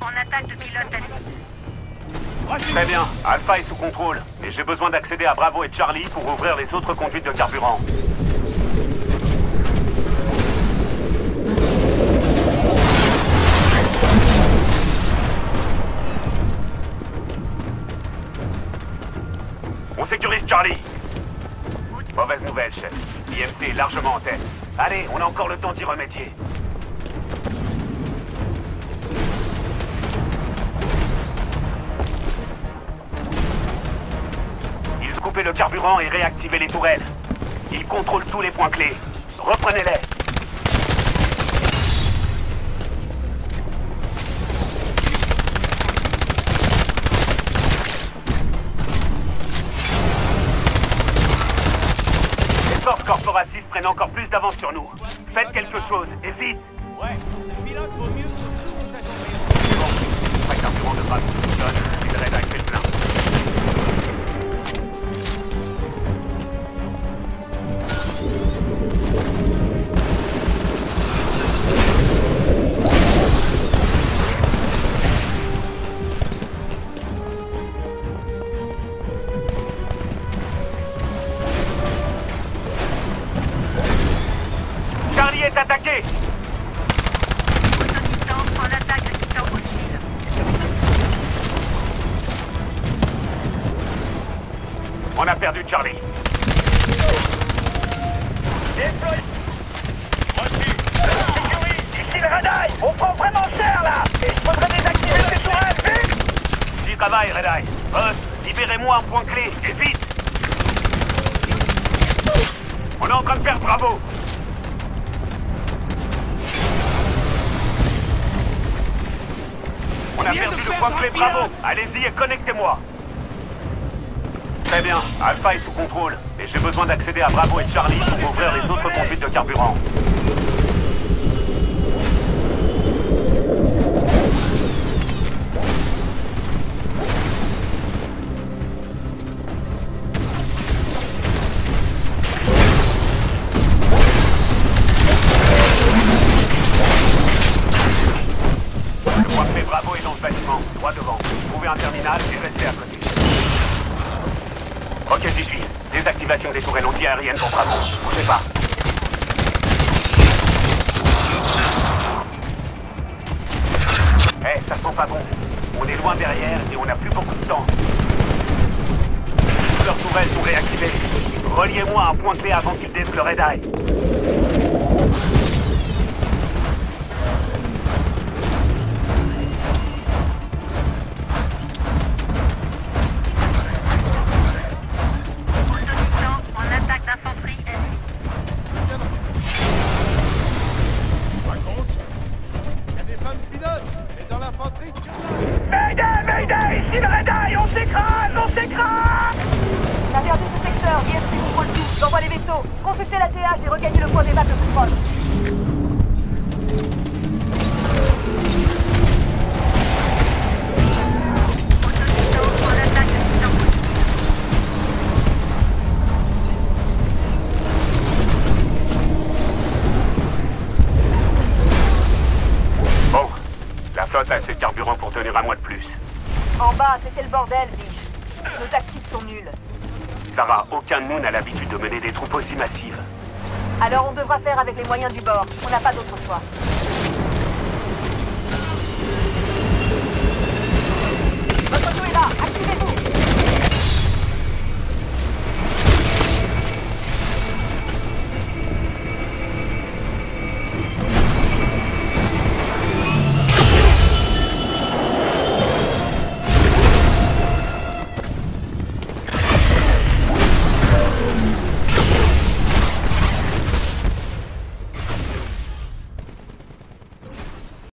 en attaque de pilote à l'île. Très bien, Alpha est sous contrôle, mais j'ai besoin d'accéder à Bravo et Charlie pour ouvrir les autres conduites de carburant. On sécurise Charlie. Mauvaise nouvelle, chef. IMC est largement en tête. Allez, on a encore le temps d'y remédier. Ils ont coupé le carburant et réactivé les tourelles. Ils contrôlent tous les points clés. Reprenez-les. Les forces corporatistes prennent encore plus d'avance sur nous. Faites quelque chose, et vite. Ouais, c'est le pilote, vaut mieux que ça s'en Bon, pas carburant de Bravo fonctionne, et le Red Eye fait le plein. Charlie est attaqué! Autodistance en attaque de mission hostile. On a perdu Charlie. Ici le radar, on prend vraiment cher là. Il faudrait désactiver ces tourelles, vite. J'y travaille, Red Eye. Boss, libérez-moi un point clé, et vite! On est en train de perdre Bravo! On a perdu le point clé Bravo! Allez-y et connectez-moi! Très bien, Alpha est sous contrôle, et j'ai besoin d'accéder à Bravo et Charlie pour ouvrir les autres conduites de carburant. Le point clé Bravo est dans ce bâtiment, droit devant. Trouvez un terminal et restez à côté. Ok, j'y suis. Désactivation des tourelles anti-aériennes pour Bravo. Bougez pas. Eh, ça sent pas bon. On est loin derrière et on n'a plus beaucoup de temps. Toutes leurs tourelles sont réactivées. Reliez-moi un point clé avant qu'ils détruisent le Red Eye. Autodistance en attaque d'infanterie ennemie. Raconte. Il y a des femmes pilotes, et dans l'infanterie, Mayday, Mayday, ici le radar, on s'écrase, on s'écrase. On a perdu ce secteur, IMC contrôle tout. J'envoie les vaisseaux. Consultez la TH et regagnez le point d'évac le plus proche. Autodistance en attaque de mission hostile. Bon, la flotte a assez de carburant pour tenir un mois de plus. En bas, c'était le bordel, biche. Nos tactiques sont nulles. Sarah, aucun de nous n'a l'habitude de mener des troupes aussi massives. Alors on devra faire avec les moyens du bord. On n'a pas d'autre choix.